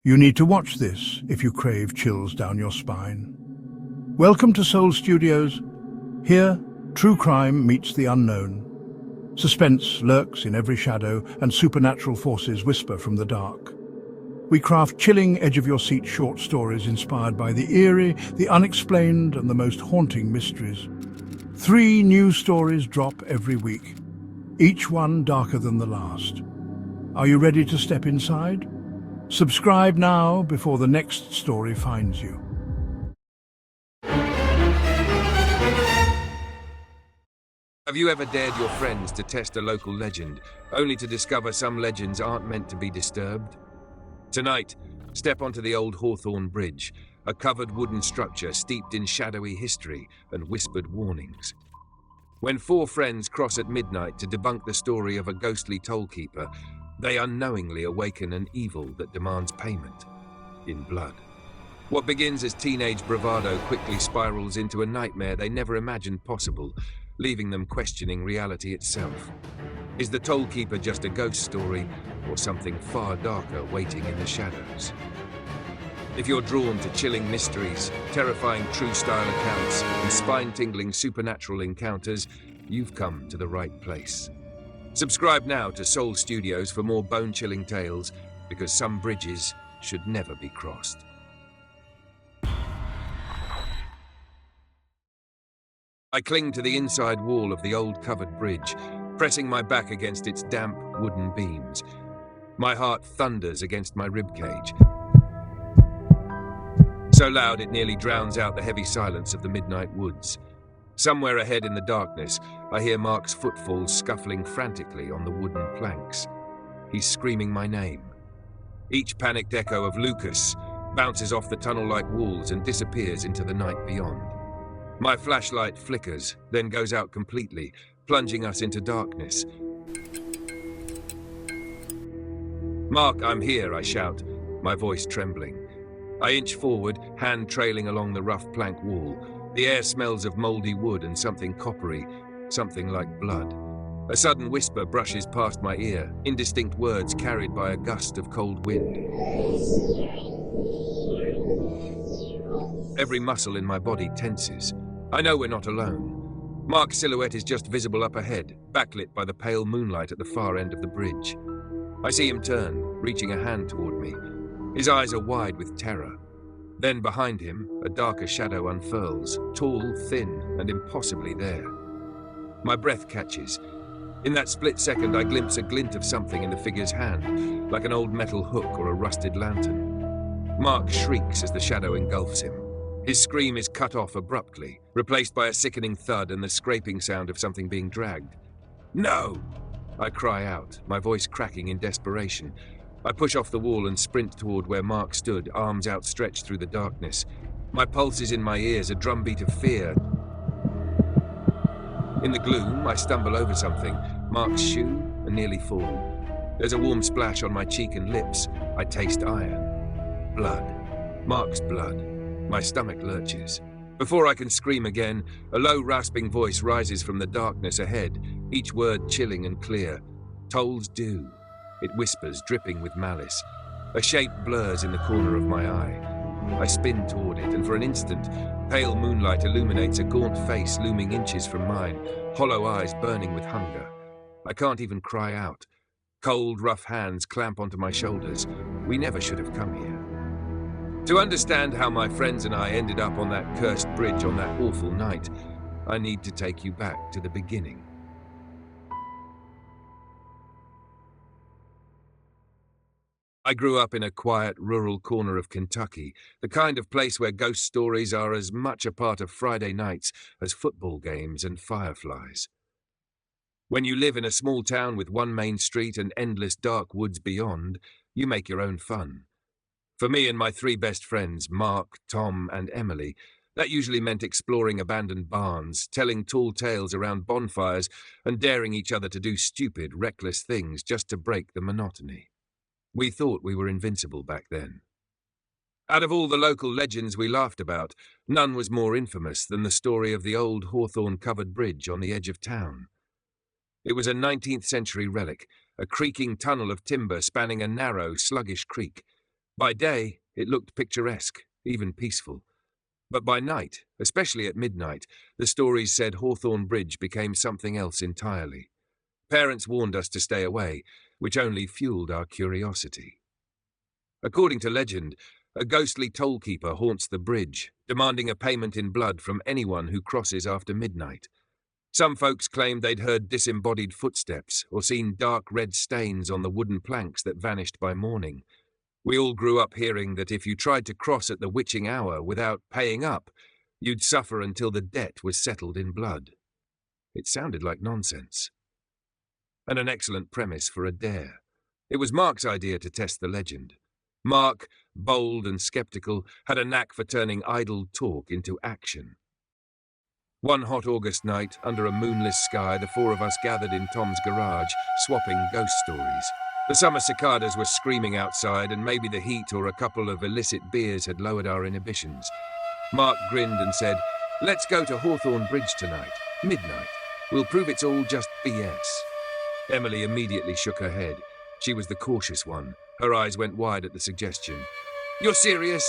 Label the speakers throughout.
Speaker 1: You need to watch this if you crave chills down your spine. Welcome to Soul Studios. Here, true crime meets the unknown. Suspense lurks in every shadow, and supernatural forces whisper from the dark. We craft chilling, edge-of-your-seat short stories inspired by the eerie, the unexplained, and the most haunting mysteries. 3 new stories drop every week, each one darker than the last. Are you ready to step inside? Subscribe now before the next story finds you.
Speaker 2: Have you ever dared your friends to test a local legend, only to discover some legends aren't meant to be disturbed? Tonight, step onto the old Hawthorne Bridge, a covered wooden structure steeped in shadowy history and whispered warnings. When 4 friends cross at midnight to debunk the story of a ghostly tollkeeper, they unknowingly awaken an evil that demands payment in blood. What begins as teenage bravado quickly spirals into a nightmare they never imagined possible, leaving them questioning reality itself. Is the tollkeeper just a ghost story, or something far darker waiting in the shadows? If you're drawn to chilling mysteries, terrifying true-style accounts, and spine-tingling supernatural encounters, you've come to the right place. Subscribe now to Soul Studios for more bone-chilling tales, because some bridges should never be crossed. I cling to the inside wall of the old covered bridge, pressing my back against its damp wooden beams. My heart thunders against my ribcage, so loud it nearly drowns out the heavy silence of the midnight woods. Somewhere ahead in the darkness, I hear Mark's footfalls scuffling frantically on the wooden planks. He's screaming my name. Each panicked echo of Lucas bounces off the tunnel-like walls and disappears into the night beyond. My flashlight flickers, then goes out completely, plunging us into darkness. "Mark, I'm here," I shout, my voice trembling. I inch forward, hand trailing along the rough plank wall. The air smells of mouldy wood and something coppery, something like blood. A sudden whisper brushes past my ear, indistinct words carried by a gust of cold wind. Every muscle in my body tenses. I know we're not alone. Mark's silhouette is just visible up ahead, backlit by the pale moonlight at the far end of the bridge. I see him turn, reaching a hand toward me. His eyes are wide with terror. Then behind him, a darker shadow unfurls, tall, thin, and impossibly there. My breath catches. In that split second, I glimpse a glint of something in the figure's hand, like an old metal hook or a rusted lantern. Mark shrieks as the shadow engulfs him. His scream is cut off abruptly, replaced by a sickening thud and the scraping sound of something being dragged. "No!" I cry out, my voice cracking in desperation. I push off the wall and sprint toward where Mark stood, arms outstretched through the darkness. My pulse is in my ears, a drumbeat of fear. In the gloom, I stumble over something, Mark's shoe, and nearly fall. There's a warm splash on my cheek and lips. I taste iron. Blood. Mark's blood. My stomach lurches. Before I can scream again, a low, rasping voice rises from the darkness ahead, each word chilling and clear. "Tolls do." It whispers, dripping with malice. A shape blurs in the corner of my eye. I spin toward it, and for an instant, pale moonlight illuminates a gaunt face looming inches from mine, hollow eyes burning with hunger. I can't even cry out. Cold, rough hands clamp onto my shoulders. We never should have come here. To understand how my friends and I ended up on that cursed bridge on that awful night, I need to take you back to the beginning. I grew up in a quiet, rural corner of Kentucky, the kind of place where ghost stories are as much a part of Friday nights as football games and fireflies. When you live in a small town with one main street and endless dark woods beyond, you make your own fun. For me and my 3 best friends, Mark, Tom, and Emily, that usually meant exploring abandoned barns, telling tall tales around bonfires, and daring each other to do stupid, reckless things just to break the monotony. We thought we were invincible back then. Out of all the local legends we laughed about, none was more infamous than the story of the old hawthorn-covered bridge on the edge of town. It was a 19th century relic, a creaking tunnel of timber spanning a narrow, sluggish creek. By day, it looked picturesque, even peaceful. But by night, especially at midnight, the stories said Hawthorne Bridge became something else entirely. Parents warned us to stay away, which only fueled our curiosity. According to legend, a ghostly tollkeeper haunts the bridge, demanding a payment in blood from anyone who crosses after midnight. Some folks claimed they'd heard disembodied footsteps or seen dark red stains on the wooden planks that vanished by morning. We all grew up hearing that if you tried to cross at the witching hour without paying up, you'd suffer until the debt was settled in blood. It sounded like nonsense. And an excellent premise for a dare. It was Mark's idea to test the legend. Mark, bold and skeptical, had a knack for turning idle talk into action. One hot August night, under a moonless sky, the four of us gathered in Tom's garage, swapping ghost stories. The summer cicadas were screaming outside, and maybe the heat or a couple of illicit beers had lowered our inhibitions. Mark grinned and said, "Let's go to Hawthorne Bridge tonight, midnight. We'll prove it's all just BS." Emily immediately shook her head. She was the cautious one. Her eyes went wide at the suggestion. "You're serious?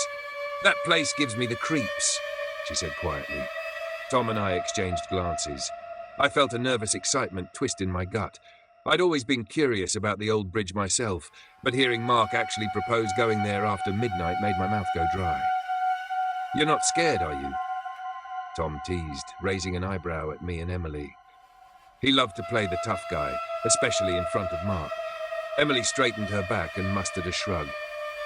Speaker 2: That place gives me the creeps," she said quietly. Tom and I exchanged glances. I felt a nervous excitement twist in my gut. I'd always been curious about the old bridge myself, but hearing Mark actually propose going there after midnight made my mouth go dry. "You're not scared, are you?" Tom teased, raising an eyebrow at me and Emily. He loved to play the tough guy, especially in front of Mark. Emily straightened her back and mustered a shrug.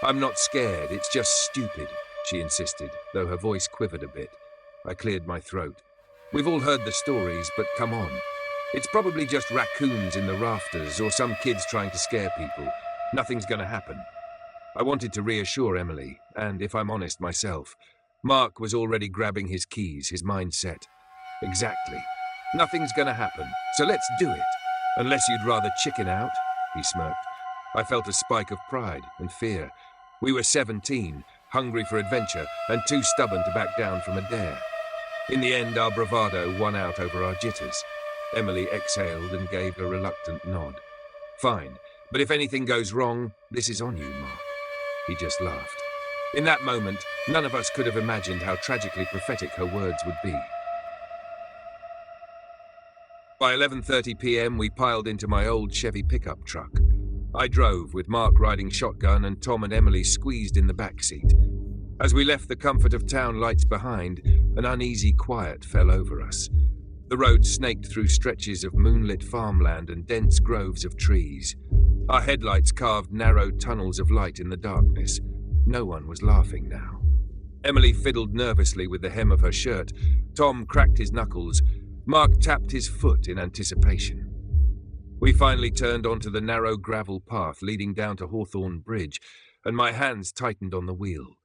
Speaker 2: "I'm not scared, it's just stupid," she insisted, though her voice quivered a bit. I cleared my throat. "We've all heard the stories, but come on. It's probably just raccoons in the rafters or some kids trying to scare people. Nothing's going to happen." I wanted to reassure Emily, and if I'm honest myself, Mark was already grabbing his keys, his mind set. "Exactly. Nothing's going to happen, so let's do it. Unless you'd rather chicken out," he smirked. I felt a spike of pride and fear. We were 17, hungry for adventure, and too stubborn to back down from a dare. In the end, our bravado won out over our jitters. Emily exhaled and gave a reluctant nod. "Fine, but if anything goes wrong, this is on you, Mark." He just laughed. In that moment, none of us could have imagined how tragically prophetic her words would be. By 11:30 p.m, we piled into my old Chevy pickup truck. I drove, with Mark riding shotgun and Tom and Emily squeezed in the back seat. As we left the comfort of town lights behind, an uneasy quiet fell over us. The road snaked through stretches of moonlit farmland and dense groves of trees. Our headlights carved narrow tunnels of light in the darkness. No one was laughing now. Emily fiddled nervously with the hem of her shirt. Tom cracked his knuckles. Mark tapped his foot in anticipation. We finally turned onto the narrow gravel path leading down to Hawthorne Bridge, and my hands tightened on the wheel.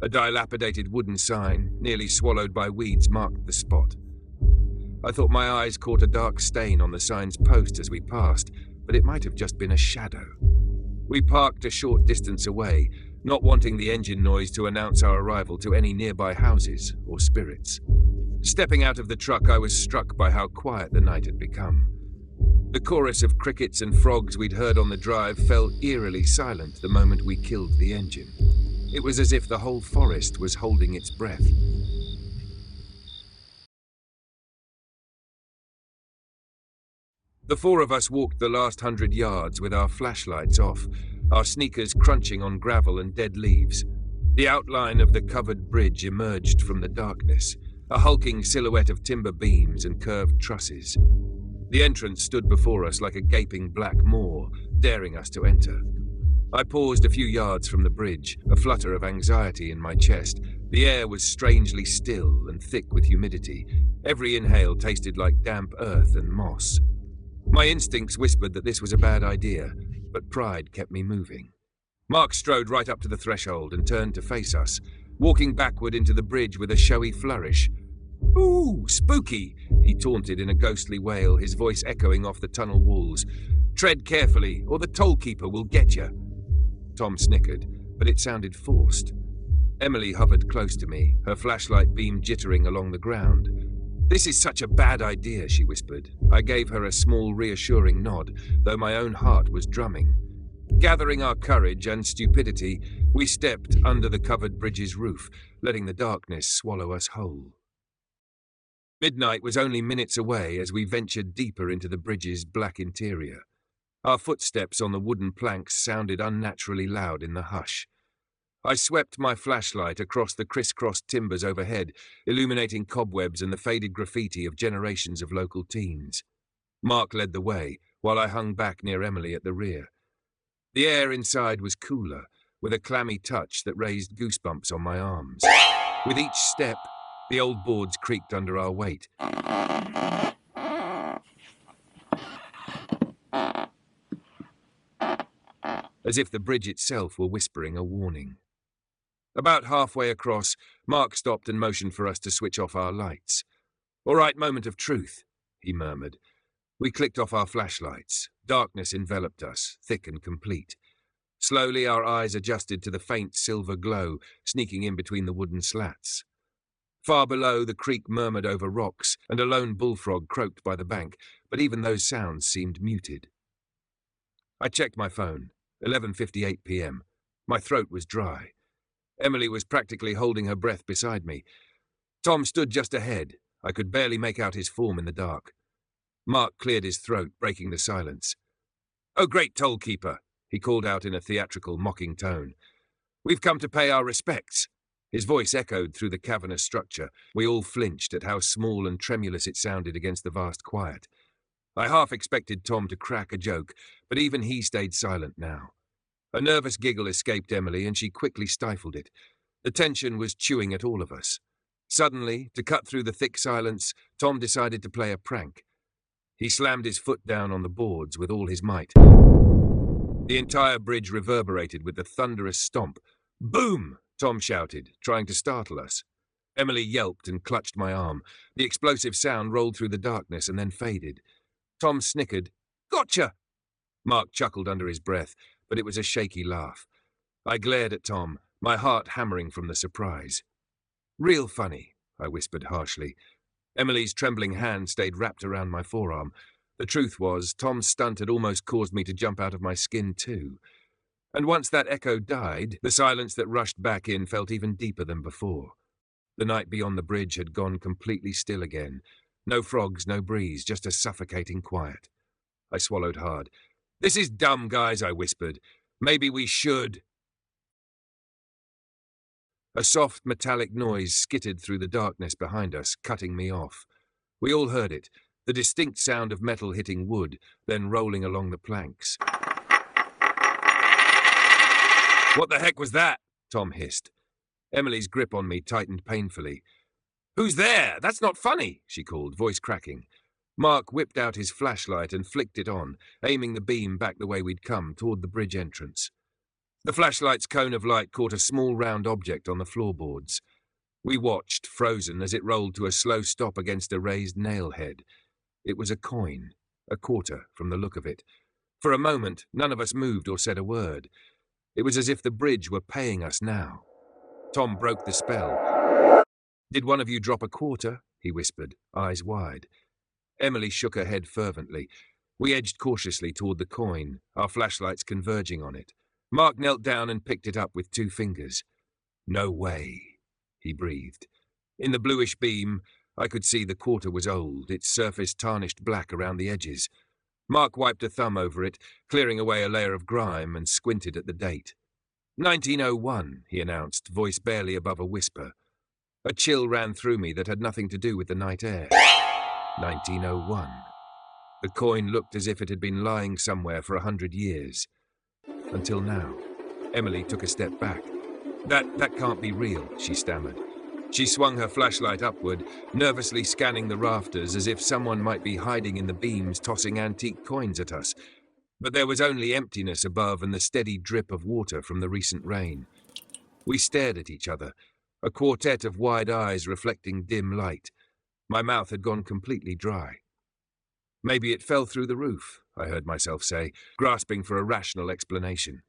Speaker 2: A dilapidated wooden sign, nearly swallowed by weeds, marked the spot. I thought my eyes caught a dark stain on the sign's post as we passed, but it might have just been a shadow. We parked a short distance away, not wanting the engine noise to announce our arrival to any nearby houses or spirits. Stepping out of the truck, I was struck by how quiet the night had become. The chorus of crickets and frogs we'd heard on the drive fell eerily silent the moment we killed the engine. It was as if the whole forest was holding its breath. The four of us walked the last 100 yards with our flashlights off, our sneakers crunching on gravel and dead leaves. The outline of the covered bridge emerged from the darkness, a hulking silhouette of timber beams and curved trusses. The entrance stood before us like a gaping black maw, daring us to enter. I paused a few yards from the bridge, a flutter of anxiety in my chest. The air was strangely still and thick with humidity. Every inhale tasted like damp earth and moss. My instincts whispered that this was a bad idea, but pride kept me moving. Mark strode right up to the threshold and turned to face us, walking backward into the bridge with a showy flourish. "Ooh, spooky," he taunted in a ghostly wail, his voice echoing off the tunnel walls. "Tread carefully, or the tollkeeper will get you." Tom snickered, but it sounded forced. Emily hovered close to me, her flashlight beam jittering along the ground. "This is such a bad idea," she whispered. I gave her a small, reassuring nod, though my own heart was drumming. Gathering our courage and stupidity, we stepped under the covered bridge's roof, letting the darkness swallow us whole. Midnight was only minutes away as we ventured deeper into the bridge's black interior. Our footsteps on the wooden planks sounded unnaturally loud in the hush. I swept my flashlight across the crisscrossed timbers overhead, illuminating cobwebs and the faded graffiti of generations of local teens. Mark led the way, while I hung back near Emily at the rear. The air inside was cooler, with a clammy touch that raised goosebumps on my arms. With each step, the old boards creaked under our weight. As if the bridge itself were whispering a warning. About halfway across, Mark stopped and motioned for us to switch off our lights. "All right, moment of truth," he murmured. We clicked off our flashlights. Darkness enveloped us, thick and complete. Slowly, our eyes adjusted to the faint silver glow sneaking in between the wooden slats. Far below, the creek murmured over rocks, and a lone bullfrog croaked by the bank, but even those sounds seemed muted. I checked my phone. 11:58 p.m. My throat was dry. Emily was practically holding her breath beside me. Tom stood just ahead. I could barely make out his form in the dark. Mark cleared his throat, breaking the silence. "Oh, great tollkeeper," he called out in a theatrical, mocking tone. "We've come to pay our respects." His voice echoed through the cavernous structure. We all flinched at how small and tremulous it sounded against the vast quiet. I half expected Tom to crack a joke, but even he stayed silent now. A nervous giggle escaped Emily, and she quickly stifled it. The tension was chewing at all of us. Suddenly, to cut through the thick silence, Tom decided to play a prank. He slammed his foot down on the boards with all his might. The entire bridge reverberated with the thunderous stomp. "Boom!" Tom shouted, trying to startle us. Emily yelped and clutched my arm. The explosive sound rolled through the darkness and then faded. Tom snickered. "Gotcha!" Mark chuckled under his breath, but it was a shaky laugh. I glared at Tom, my heart hammering from the surprise. "Real funny," I whispered harshly. Emily's trembling hand stayed wrapped around my forearm. The truth was, Tom's stunt had almost caused me to jump out of my skin too. And once that echo died, the silence that rushed back in felt even deeper than before. The night beyond the bridge had gone completely still again. No frogs, no breeze, just a suffocating quiet. I swallowed hard. "This is dumb, guys," I whispered. "Maybe we should." A soft metallic noise skittered through the darkness behind us, cutting me off. We all heard it, the distinct sound of metal hitting wood, then rolling along the planks. "What the heck was that?" Tom hissed. Emily's grip on me tightened painfully. "Who's there? That's not funny," she called, voice cracking. Mark whipped out his flashlight and flicked it on, aiming the beam back the way we'd come, toward the bridge entrance. The flashlight's cone of light caught a small round object on the floorboards. We watched, frozen, as it rolled to a slow stop against a raised nail head. It was a coin, a quarter, from the look of it. For a moment, none of us moved or said a word. It was as if the bridge were paying us now. Tom broke the spell. "Did one of you drop a quarter?" he whispered, eyes wide. Emily shook her head fervently. We edged cautiously toward the coin, our flashlights converging on it. Mark knelt down and picked it up with 2 fingers. "No way," he breathed. In the bluish beam, I could see the quarter was old, its surface tarnished black around the edges. Mark wiped a thumb over it, clearing away a layer of grime, and squinted at the date. 1901, he announced, voice barely above a whisper. A chill ran through me that had nothing to do with the night air. 1901. The coin looked as if it had been lying somewhere for 100 years. Until now. Emily took a step back. That can't be real," she stammered. She swung her flashlight upward, nervously scanning the rafters as if someone might be hiding in the beams tossing antique coins at us. But there was only emptiness above and the steady drip of water from the recent rain. We stared at each other, a quartet of wide eyes reflecting dim light. My mouth had gone completely dry. "Maybe it fell through the roof," I heard myself say, grasping for a rational explanation.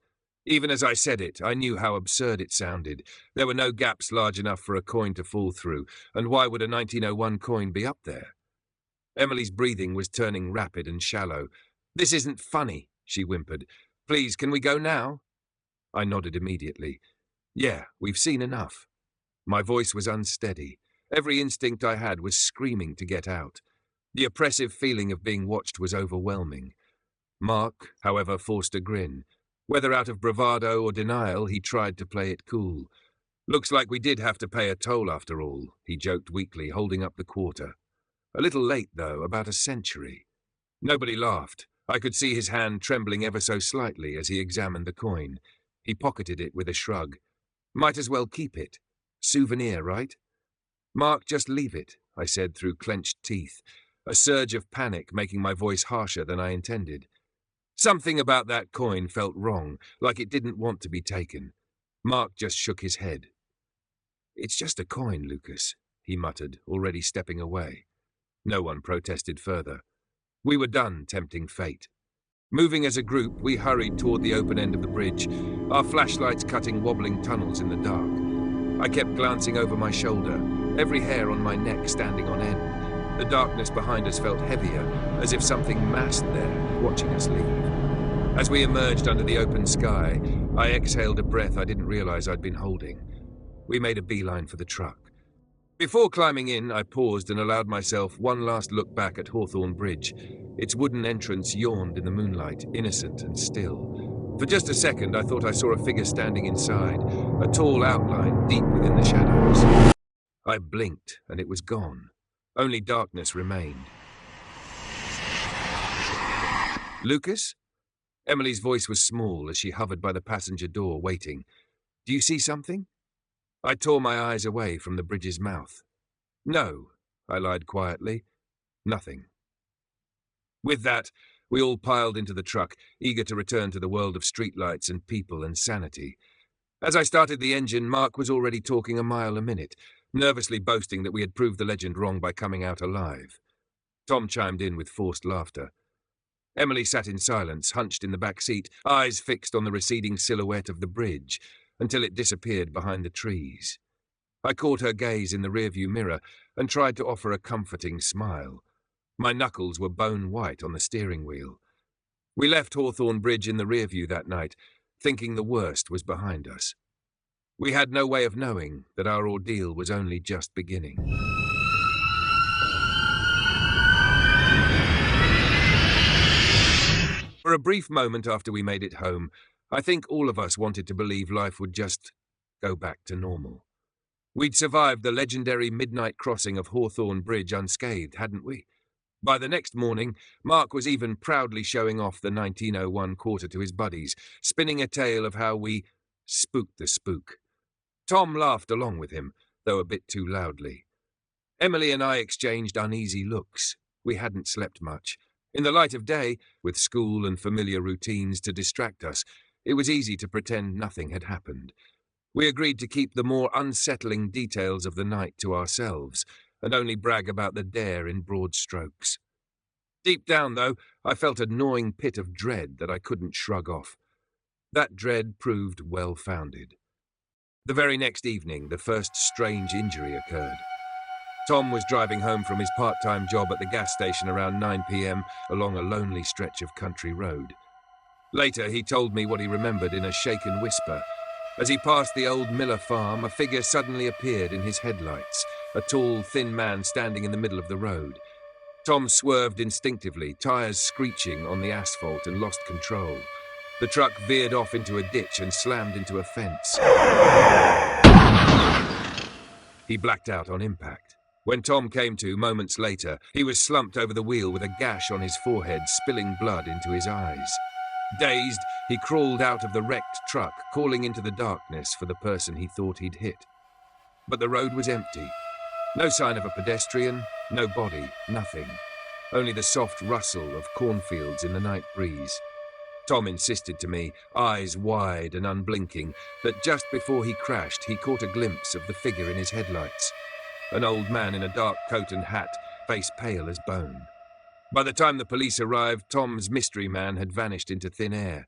Speaker 2: Even as I said it, I knew how absurd it sounded. There were no gaps large enough for a coin to fall through, and why would a 1901 coin be up there? Emily's breathing was turning rapid and shallow. "This isn't funny," she whimpered. Please, can we go now? I nodded immediately. Yeah, we've seen enough. My voice was unsteady. Every instinct I had was screaming to get out. The oppressive feeling of being watched was overwhelming. Mark, however, forced a grin. Whether out of bravado or denial, he tried to play it cool. Looks like we did have to pay a toll after all, he joked weakly, holding up the quarter. A little late, though, about a century. Nobody laughed. I could see his hand trembling ever so slightly as he examined the coin. He pocketed it with a shrug. Might as well keep it. Souvenir, right? Mark, just leave it, I said through clenched teeth, a surge of panic making my voice harsher than I intended. Something about that coin felt wrong, like it didn't want to be taken. Mark just shook his head. It's just a coin, Lucas, he muttered, already stepping away. No one protested further. We were done tempting fate. Moving as a group, we hurried toward the open end of the bridge, our flashlights cutting wobbling tunnels in the dark. I kept glancing over my shoulder, every hair on my neck standing on end. The darkness behind us felt heavier, as if something massed there, watching us leave. As we emerged under the open sky, I exhaled a breath I didn't realize I'd been holding. We made a beeline for the truck. Before climbing in, I paused and allowed myself one last look back at Hawthorne Bridge. Its wooden entrance yawned in the moonlight, innocent and still. For just a second, I thought I saw a figure standing inside, a tall outline deep within the shadows. I blinked, and it was gone. Only darkness remained. Lucas? Emily's voice was small as she hovered by the passenger door, waiting. Do you see something? I tore my eyes away from the bridge's mouth. No, I lied quietly. Nothing. With that, we all piled into the truck, eager to return to the world of streetlights and people and sanity. As I started the engine, Mark was already talking a mile a minute, nervously boasting that we had proved the legend wrong by coming out alive. Tom chimed in with forced laughter. Emily sat in silence, hunched in the back seat, eyes fixed on the receding silhouette of the bridge, until it disappeared behind the trees. I caught her gaze in the rearview mirror and tried to offer a comforting smile. My knuckles were bone white on the steering wheel. We left Hawthorne Bridge in the rearview that night, thinking the worst was behind us. We had no way of knowing that our ordeal was only just beginning. For a brief moment after we made it home, I think all of us wanted to believe life would just go back to normal. We'd survived the legendary midnight crossing of Hawthorne Bridge unscathed, hadn't we? By the next morning, Mark was even proudly showing off the 1901 quarter to his buddies, spinning a tale of how we spooked the spook. Tom laughed along with him, though a bit too loudly. Emily and I exchanged uneasy looks. We hadn't slept much. In the light of day, with school and familiar routines to distract us, it was easy to pretend nothing had happened. We agreed to keep the more unsettling details of the night to ourselves, and only brag about the dare in broad strokes. Deep down, though, I felt a gnawing pit of dread that I couldn't shrug off. That dread proved well-founded. The very next evening, the first strange injury occurred. Tom was driving home from his part-time job at the gas station around 9 p.m. along a lonely stretch of country road. Later, he told me what he remembered in a shaken whisper. As he passed the old Miller farm, a figure suddenly appeared in his headlights, a tall, thin man standing in the middle of the road. Tom swerved instinctively, tires screeching on the asphalt, and lost control. The truck veered off into a ditch and slammed into a fence. He blacked out on impact. When Tom came to, moments later, he was slumped over the wheel with a gash on his forehead, spilling blood into his eyes. Dazed, he crawled out of the wrecked truck, calling into the darkness for the person he thought he'd hit. But the road was empty. No sign of a pedestrian, no body, nothing. Only the soft rustle of cornfields in the night breeze. Tom insisted to me, eyes wide and unblinking, that just before he crashed, he caught a glimpse of the figure in his headlights. An old man in a dark coat and hat, face pale as bone. By the time the police arrived, Tom's mystery man had vanished into thin air.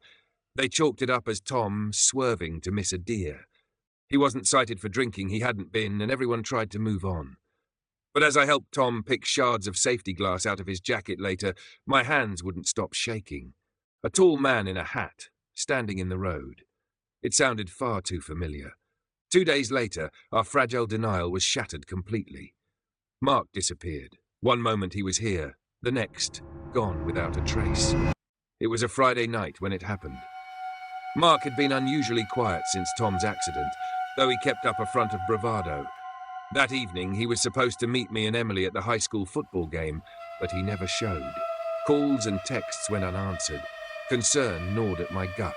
Speaker 2: They chalked it up as Tom swerving to miss a deer. He wasn't cited for drinking, he hadn't been, and everyone tried to move on. But as I helped Tom pick shards of safety glass out of his jacket later, my hands wouldn't stop shaking. A tall man in a hat, standing in the road. It sounded far too familiar. 2 days later, our fragile denial was shattered completely. Mark disappeared. One moment he was here, the next, gone without a trace. It was a Friday night when it happened. Mark had been unusually quiet since Tom's accident, though he kept up a front of bravado. That evening, he was supposed to meet me and Emily at the high school football game, but he never showed. Calls and texts went unanswered. Concern gnawed at my gut.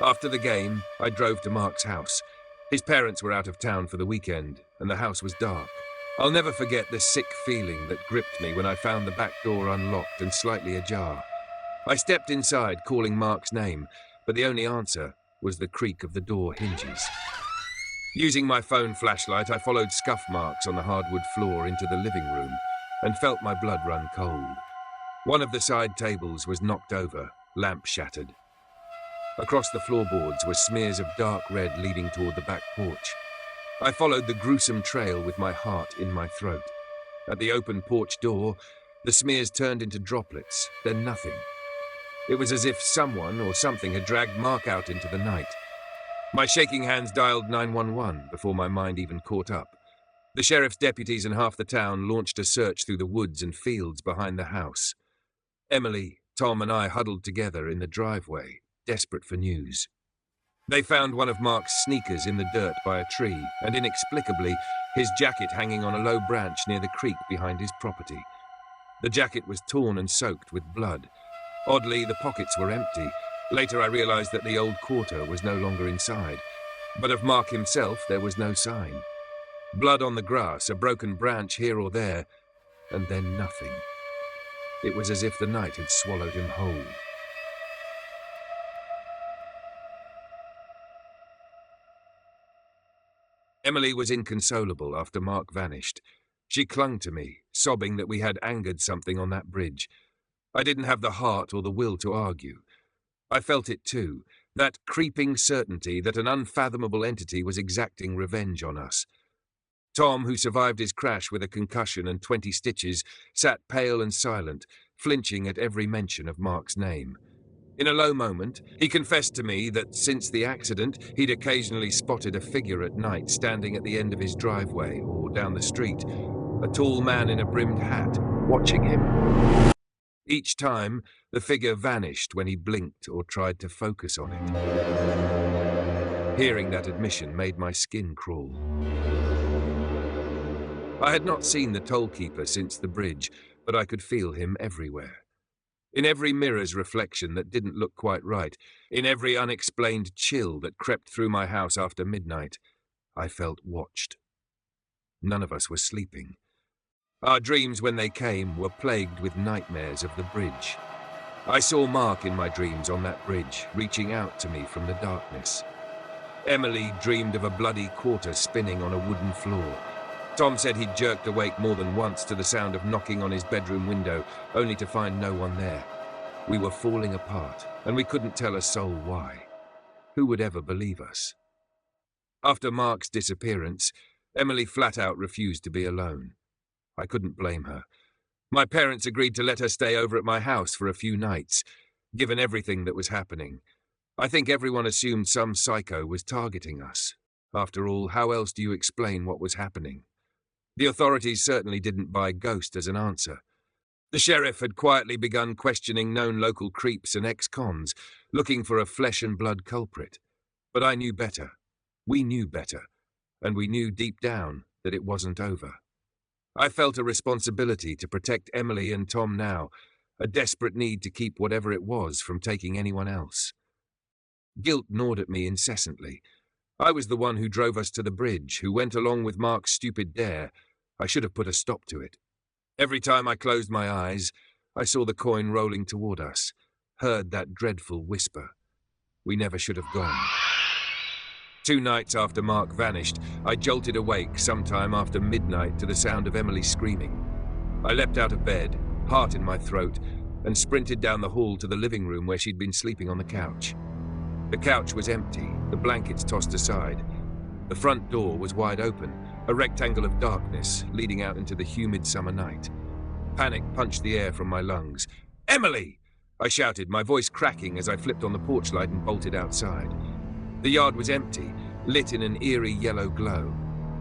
Speaker 2: After the game, I drove to Mark's house. His parents were out of town for the weekend, and the house was dark. I'll never forget the sick feeling that gripped me when I found the back door unlocked and slightly ajar. I stepped inside, calling Mark's name, but the only answer was the creak of the door hinges. Using my phone flashlight, I followed scuff marks on the hardwood floor into the living room and felt my blood run cold. One of the side tables was knocked over, lamp shattered. Across the floorboards were smears of dark red leading toward the back porch. I followed the gruesome trail with my heart in my throat. At the open porch door, the smears turned into droplets, then nothing. It was as if someone or something had dragged Mark out into the night. My shaking hands dialed 911 before my mind even caught up. The sheriff's deputies and half the town launched a search through the woods and fields behind the house. Emily, Tom, and I huddled together in the driveway, desperate for news. They found one of Mark's sneakers in the dirt by a tree, and inexplicably, his jacket hanging on a low branch near the creek behind his property. The jacket was torn and soaked with blood. Oddly, the pockets were empty. Later I realized that the old quarter was no longer inside. But of Mark himself, there was no sign. Blood on the grass, a broken branch here or there, and then nothing. It was as if the night had swallowed him whole. Emily was inconsolable after Mark vanished. She clung to me, sobbing that we had angered something on that bridge. I didn't have the heart or the will to argue. I felt it too, that creeping certainty that an unfathomable entity was exacting revenge on us. Tom, who survived his crash with a concussion and 20 stitches, sat pale and silent, flinching at every mention of Mark's name. In a low moment, he confessed to me that since the accident, he'd occasionally spotted a figure at night standing at the end of his driveway or down the street, a tall man in a brimmed hat, watching him. Each time, the figure vanished when he blinked or tried to focus on it. Hearing that admission made my skin crawl. I had not seen the tollkeeper since the bridge, but I could feel him everywhere. In every mirror's reflection that didn't look quite right, in every unexplained chill that crept through my house after midnight, I felt watched. None of us were sleeping. Our dreams, when they came, were plagued with nightmares of the bridge. I saw Mark in my dreams on that bridge, reaching out to me from the darkness. Emily dreamed of a bloody quarter spinning on a wooden floor. Tom said he'd jerked awake more than once to the sound of knocking on his bedroom window, only to find no one there. We were falling apart, and we couldn't tell a soul why. Who would ever believe us? After Mark's disappearance, Emily flat out refused to be alone. I couldn't blame her. My parents agreed to let her stay over at my house for a few nights, given everything that was happening. I think everyone assumed some psycho was targeting us. After all, how else do you explain what was happening? The authorities certainly didn't buy ghost as an answer. The sheriff had quietly begun questioning known local creeps and ex-cons, looking for a flesh-and-blood culprit. But I knew better. We knew better. And we knew deep down that it wasn't over. I felt a responsibility to protect Emily and Tom now, a desperate need to keep whatever it was from taking anyone else. Guilt gnawed at me incessantly. I was the one who drove us to the bridge, who went along with Mark's stupid dare. I should have put a stop to it. Every time I closed my eyes, I saw the coin rolling toward us, heard that dreadful whisper. We never should have gone. 2 nights after Mark vanished, I jolted awake sometime after midnight to the sound of Emily screaming. I leapt out of bed, heart in my throat, and sprinted down the hall to the living room where she'd been sleeping on the couch. The couch was empty, the blankets tossed aside. The front door was wide open, a rectangle of darkness leading out into the humid summer night. Panic punched the air from my lungs. "Emily!" I shouted, my voice cracking as I flipped on the porch light and bolted outside. The yard was empty, lit in an eerie yellow glow.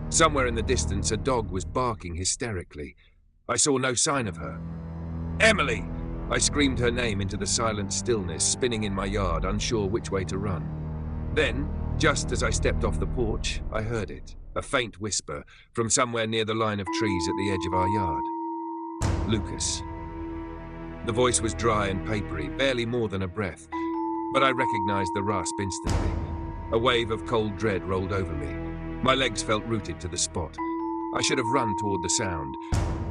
Speaker 2: Somewhere in the distance, a dog was barking hysterically. I saw no sign of her. "Emily!" I screamed her name into the silent stillness, spinning in my yard, unsure which way to run. Then, just as I stepped off the porch, I heard it, a faint whisper, from somewhere near the line of trees at the edge of our yard. "Lucas." The voice was dry and papery, barely more than a breath, but I recognized the rasp instantly. A wave of cold dread rolled over me. My legs felt rooted to the spot. I should have run toward the sound.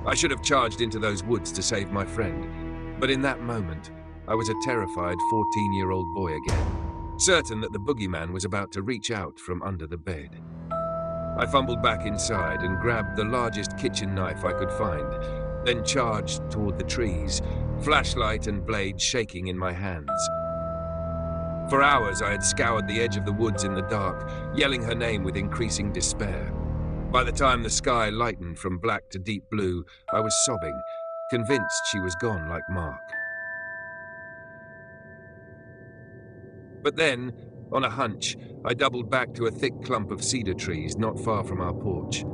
Speaker 2: I should have charged into those woods to save my friend. But in that moment, I was a terrified 14-year-old boy again, certain that the boogeyman was about to reach out from under the bed. I fumbled back inside and grabbed the largest kitchen knife I could find, then charged toward the trees, flashlight and blade shaking in my hands. For hours I had scoured the edge of the woods in the dark, yelling her name with increasing despair. By the time the sky lightened from black to deep blue, I was sobbing, convinced she was gone like Mark. But then, on a hunch, I doubled back to a thick clump of cedar trees not far from our porch.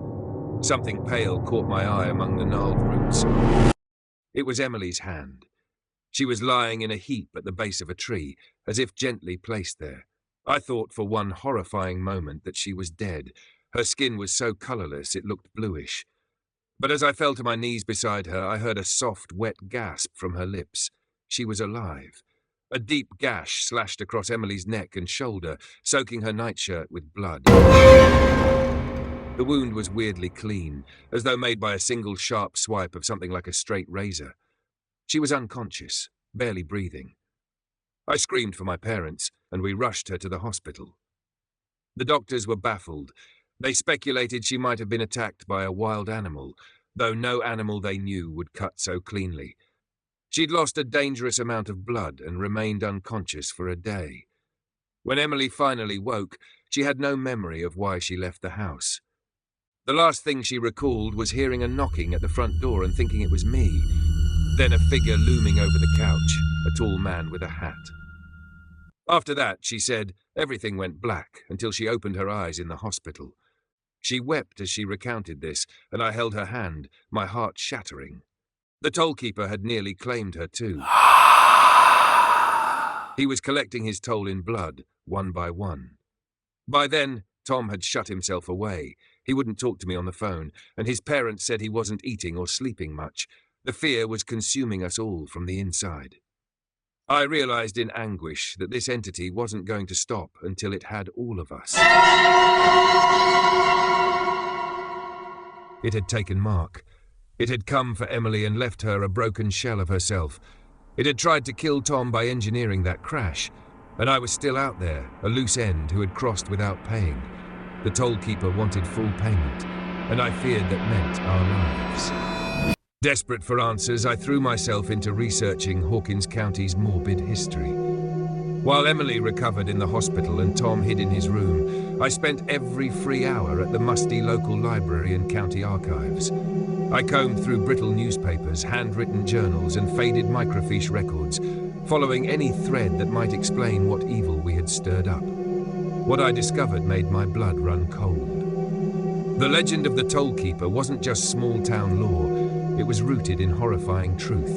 Speaker 2: Something pale caught my eye among the gnarled roots. It was Emily's hand. She was lying in a heap at the base of a tree, as if gently placed there. I thought for one horrifying moment that she was dead. Her skin was so colourless it looked bluish. But as I fell to my knees beside her, I heard a soft, wet gasp from her lips. She was alive. A deep gash slashed across Emily's neck and shoulder, soaking her nightshirt with blood. The wound was weirdly clean, as though made by a single sharp swipe of something like a straight razor. She was unconscious, barely breathing. I screamed for my parents, and we rushed her to the hospital. The doctors were baffled. They speculated she might have been attacked by a wild animal, though no animal they knew would cut so cleanly. She'd lost a dangerous amount of blood and remained unconscious for a day. When Emily finally woke, she had no memory of why she left the house. The last thing she recalled was hearing a knocking at the front door and thinking it was me. Then a figure looming over the couch, a tall man with a hat. After that, she said, everything went black until she opened her eyes in the hospital. She wept as she recounted this, and I held her hand, my heart shattering. The tollkeeper had nearly claimed her too. He was collecting his toll in blood, one by one. By then, Tom had shut himself away. He wouldn't talk to me on the phone, and his parents said he wasn't eating or sleeping much. The fear was consuming us all from the inside. I realized in anguish that this entity wasn't going to stop until it had all of us. It had taken Mark. It had come for Emily and left her a broken shell of herself. It had tried to kill Tom by engineering that crash, and I was still out there, a loose end who had crossed without paying. The tollkeeper wanted full payment, and I feared that meant our lives. Desperate for answers, I threw myself into researching Hawkins County's morbid history. While Emily recovered in the hospital and Tom hid in his room, I spent every free hour at the musty local library and county archives. I combed through brittle newspapers, handwritten journals, and faded microfiche records, following any thread that might explain what evil we had stirred up. What I discovered made my blood run cold. The legend of the tollkeeper wasn't just small-town lore. It was rooted in horrifying truth.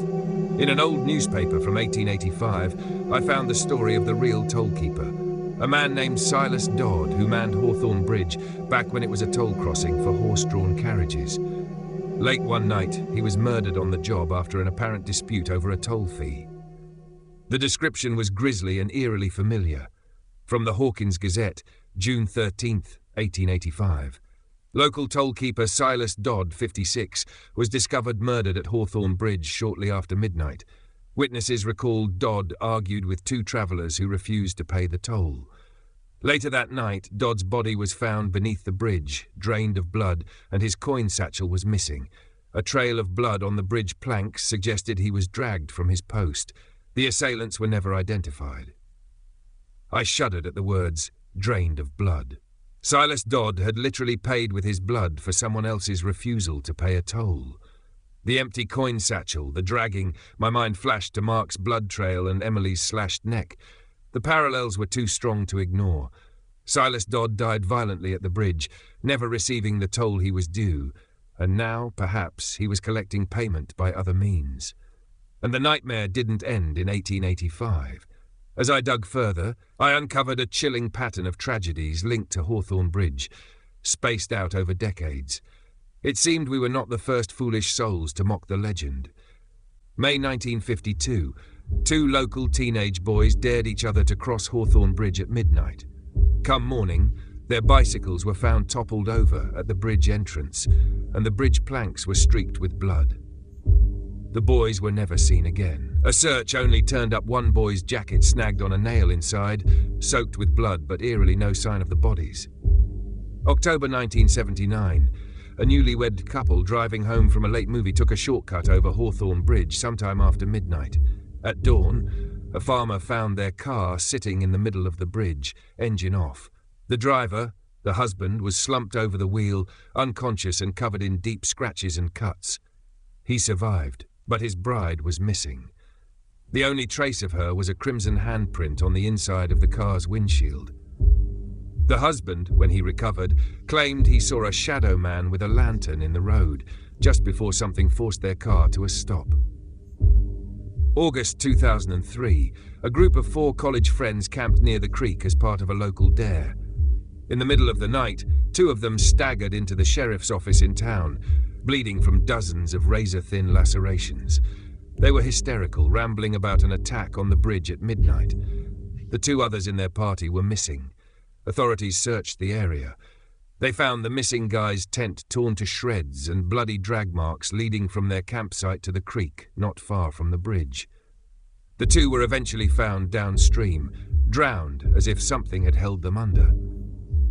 Speaker 2: In an old newspaper from 1885, I found the story of the real tollkeeper, a man named Silas Dodd who manned Hawthorne Bridge back when it was a toll crossing for horse-drawn carriages. Late one night, he was murdered on the job after an apparent dispute over a toll fee. The description was grisly and eerily familiar. From the Hawkins Gazette, June 13th, 1885. Local tollkeeper Silas Dodd, 56, was discovered murdered at Hawthorne Bridge shortly after midnight. Witnesses recalled Dodd argued with two travellers who refused to pay the toll. Later that night, Dodd's body was found beneath the bridge, drained of blood, and his coin satchel was missing. A trail of blood on the bridge planks suggested he was dragged from his post. The assailants were never identified. I shuddered at the words, drained of blood. Silas Dodd had literally paid with his blood for someone else's refusal to pay a toll. The empty coin satchel, the dragging, my mind flashed to Mark's blood trail and Emily's slashed neck. The parallels were too strong to ignore. Silas Dodd died violently at the bridge, never receiving the toll he was due, and now, perhaps, he was collecting payment by other means. And the nightmare didn't end in 1885. As I dug further, I uncovered a chilling pattern of tragedies linked to Hawthorne Bridge, spaced out over decades. It seemed we were not the first foolish souls to mock the legend. May 1952, two local teenage boys dared each other to cross Hawthorne Bridge at midnight. Come morning, their bicycles were found toppled over at the bridge entrance, and the bridge planks were streaked with blood. The boys were never seen again. A search only turned up one boy's jacket snagged on a nail inside, soaked with blood, but eerily no sign of the bodies. October 1979, a newlywed couple driving home from a late movie took a shortcut over Hawthorne Bridge sometime after midnight. At dawn, a farmer found their car sitting in the middle of the bridge, engine off. The driver, the husband, was slumped over the wheel, unconscious and covered in deep scratches and cuts. He survived, but his bride was missing. The only trace of her was a crimson handprint on the inside of the car's windshield. The husband, when he recovered, claimed he saw a shadow man with a lantern in the road just before something forced their car to a stop. August 2003, a group of 4 college friends camped near the creek as part of a local dare. In the middle of the night, 2 of them staggered into the sheriff's office in town, bleeding from dozens of razor-thin lacerations. They were hysterical, rambling about an attack on the bridge at midnight. The 2 others in their party were missing. Authorities searched the area. They found the missing guy's tent torn to shreds and bloody drag marks leading from their campsite to the creek, not far from the bridge. The 2 were eventually found downstream, drowned as if something had held them under.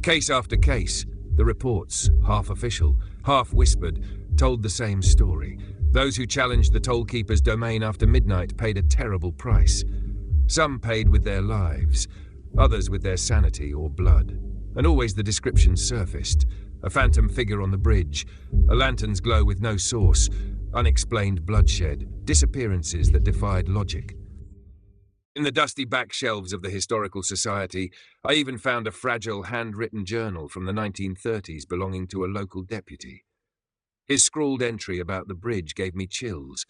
Speaker 2: Case after case, the reports, half official, half whispered, told the same story. Those who challenged the tollkeeper's domain after midnight paid a terrible price. Some paid with their lives, others with their sanity or blood. And always the description surfaced: a phantom figure on the bridge, a lantern's glow with no source, unexplained bloodshed, disappearances that defied logic. In the dusty back shelves of the Historical Society, I even found a fragile handwritten journal from the 1930s belonging to a local deputy. His scrawled entry about the bridge gave me chills.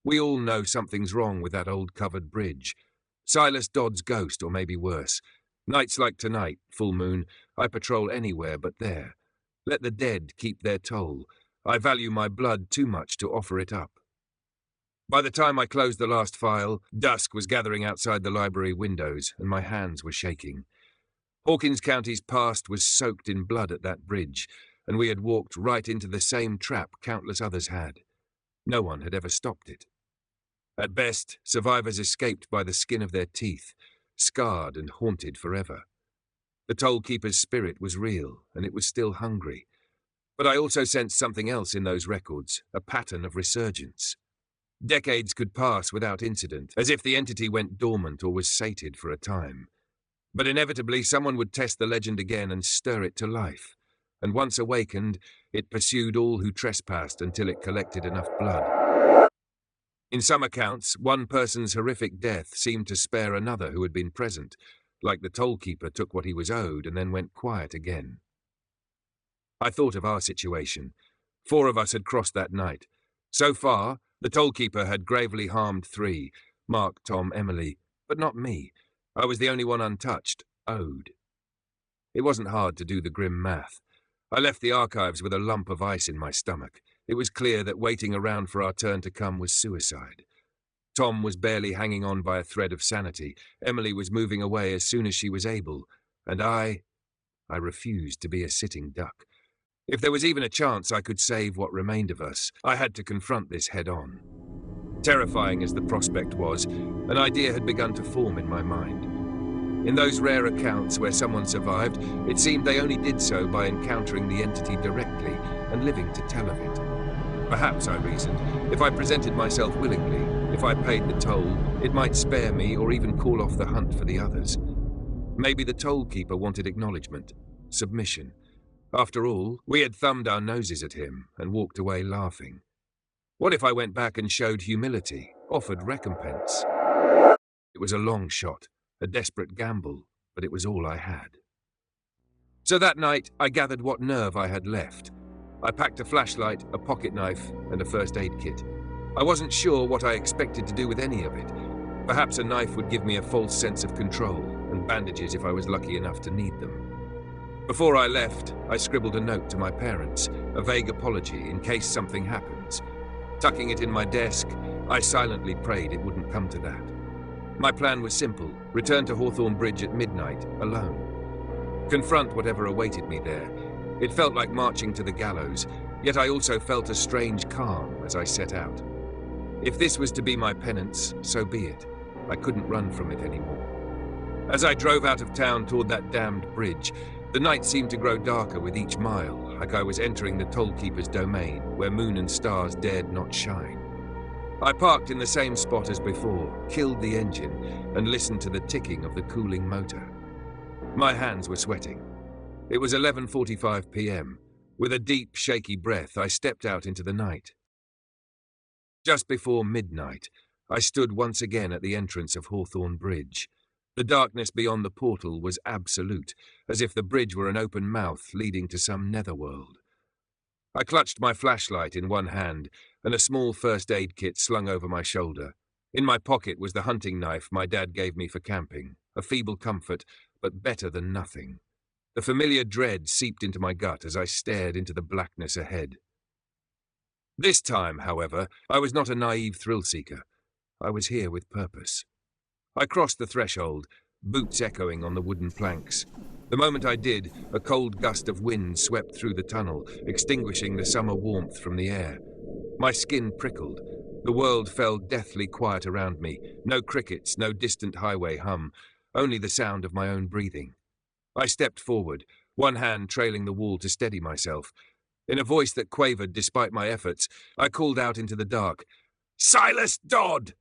Speaker 2: We all know something's wrong with that old covered bridge. Silas Dodd's ghost, or maybe worse. Nights like tonight, full moon, I patrol anywhere but there. Let the dead keep their toll. I value my blood too much to offer it up. By the time I closed the last file, dusk was gathering outside the library windows, and my hands were shaking. Hawkins County's past was soaked in blood at that bridge, and we had walked right into the same trap countless others had. No one had ever stopped it. At best, survivors escaped by the skin of their teeth, scarred and haunted forever. The tollkeeper's spirit was real, and it was still hungry. But I also sensed something else in those records, a pattern of resurgence. Decades could pass without incident, as if the entity went dormant or was sated for a time. But inevitably someone would test the legend again and stir it to life. And once awakened, it pursued all who trespassed until it collected enough blood. In some accounts, one person's horrific death seemed to spare another who had been present, like the tollkeeper took what he was owed and then went quiet again. I thought of our situation. 4 of us had crossed that night. So far, the tollkeeper had gravely harmed 3, Mark, Tom, Emily, but not me. I was the only one untouched, owed. It wasn't hard to do the grim math. I left the archives with a lump of ice in my stomach. It was clear that waiting around for our turn to come was suicide. Tom was barely hanging on by a thread of sanity. Emily was moving away as soon as she was able. And I refused to be a sitting duck. If there was even a chance I could save what remained of us, I had to confront this head-on. Terrifying as the prospect was, an idea had begun to form in my mind. In those rare accounts where someone survived, it seemed they only did so by encountering the entity directly and living to tell of it. Perhaps, I reasoned, if I presented myself willingly, if I paid the toll, it might spare me or even call off the hunt for the others. Maybe the tollkeeper wanted acknowledgement, submission. After all, we had thumbed our noses at him and walked away laughing. What if I went back and showed humility, offered recompense? It was a long shot, a desperate gamble, but it was all I had. So that night, I gathered what nerve I had left. I packed a flashlight, a pocket knife, and a first aid kit. I wasn't sure what I expected to do with any of it. Perhaps a knife would give me a false sense of control, and bandages if I was lucky enough to need them. Before I left, I scribbled a note to my parents, a vague apology in case something happens. Tucking it in my desk, I silently prayed it wouldn't come to that. My plan was simple: return to Hawthorne Bridge at midnight, alone. Confront whatever awaited me there. It felt like marching to the gallows, yet I also felt a strange calm as I set out. If this was to be my penance, so be it. I couldn't run from it anymore. As I drove out of town toward that damned bridge, the night seemed to grow darker with each mile, like I was entering the tollkeeper's domain, where moon and stars dared not shine. I parked in the same spot as before, killed the engine, and listened to the ticking of the cooling motor. My hands were sweating. It was 11:45 p.m. With a deep, shaky breath, I stepped out into the night. Just before midnight, I stood once again at the entrance of Hawthorne Bridge. The darkness beyond the portal was absolute, as if the bridge were an open mouth leading to some netherworld. I clutched my flashlight in one hand and a small first aid kit slung over my shoulder. In my pocket was the hunting knife my dad gave me for camping, a feeble comfort, but better than nothing. The familiar dread seeped into my gut as I stared into the blackness ahead. This time, however, I was not a naive thrill-seeker. I was here with purpose. I crossed the threshold, boots echoing on the wooden planks. The moment I did, a cold gust of wind swept through the tunnel, extinguishing the summer warmth from the air. My skin prickled. The world fell deathly quiet around me. No crickets, no distant highway hum, only the sound of my own breathing. I stepped forward, one hand trailing the wall to steady myself. In a voice that quavered despite my efforts, I called out into the dark, "Silas Dodd!"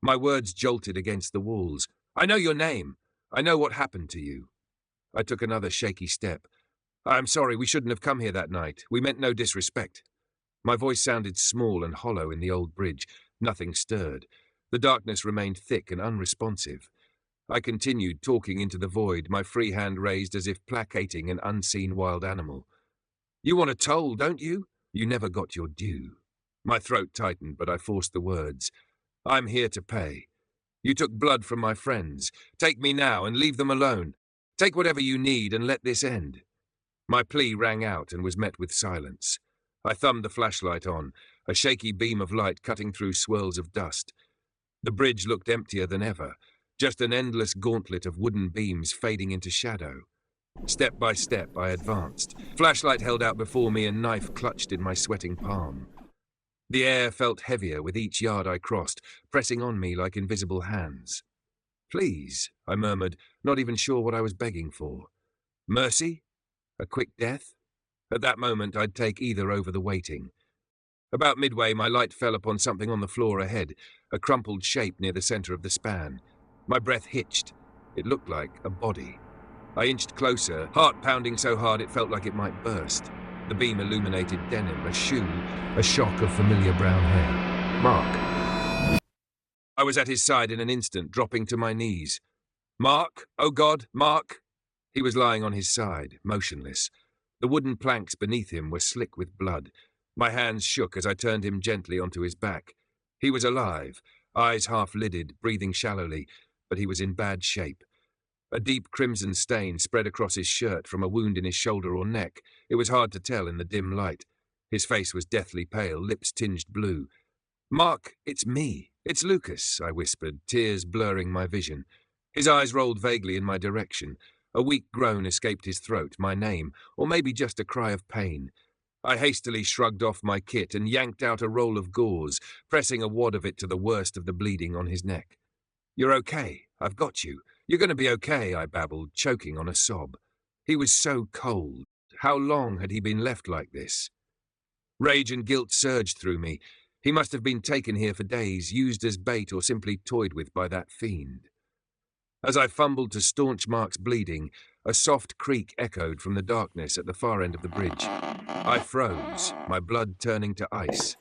Speaker 2: My words jolted against the walls. "I know your name. I know what happened to you." I took another shaky step. "I'm sorry, we shouldn't have come here that night. We meant no disrespect." My voice sounded small and hollow in the old bridge. Nothing stirred. The darkness remained thick and unresponsive. I continued, talking into the void, my free hand raised as if placating an unseen wild animal. "You want a toll, don't you? You never got your due." My throat tightened, but I forced the words. "I'm here to pay. You took blood from my friends. Take me now and leave them alone. Take whatever you need and let this end." My plea rang out and was met with silence. I thumbed the flashlight on, a shaky beam of light cutting through swirls of dust. The bridge looked emptier than ever, just an endless gauntlet of wooden beams fading into shadow. Step by step, I advanced, flashlight held out before me and knife clutched in my sweating palm. The air felt heavier with each yard I crossed, pressing on me like invisible hands. "Please," I murmured, not even sure what I was begging for. Mercy? A quick death? At that moment, I'd take either over the waiting. About midway, my light fell upon something on the floor ahead, a crumpled shape near the center of the span. My breath hitched. It looked like a body. I inched closer, heart pounding so hard it felt like it might burst. The beam illuminated denim, a shoe, a shock of familiar brown hair. Mark. I was at his side in an instant, dropping to my knees. "Mark? Oh God, Mark!" He was lying on his side, motionless. The wooden planks beneath him were slick with blood. My hands shook as I turned him gently onto his back. He was alive, eyes half-lidded, breathing shallowly, but he was in bad shape. A deep crimson stain spread across his shirt from a wound in his shoulder or neck. It was hard to tell in the dim light. His face was deathly pale, lips tinged blue. "Mark, it's me. It's Lucas," I whispered, tears blurring my vision. His eyes rolled vaguely in my direction. A weak groan escaped his throat, my name, or maybe just a cry of pain. I hastily shrugged off my kit and yanked out a roll of gauze, pressing a wad of it to the worst of the bleeding on his neck. "You're okay. I've got you. You're going to be okay," I babbled, choking on a sob. He was so cold. How long had he been left like this? Rage and guilt surged through me. He must have been taken here for days, used as bait or simply toyed with by that fiend. As I fumbled to staunch Mark's bleeding, a soft creak echoed from the darkness at the far end of the bridge. I froze, my blood turning to ice.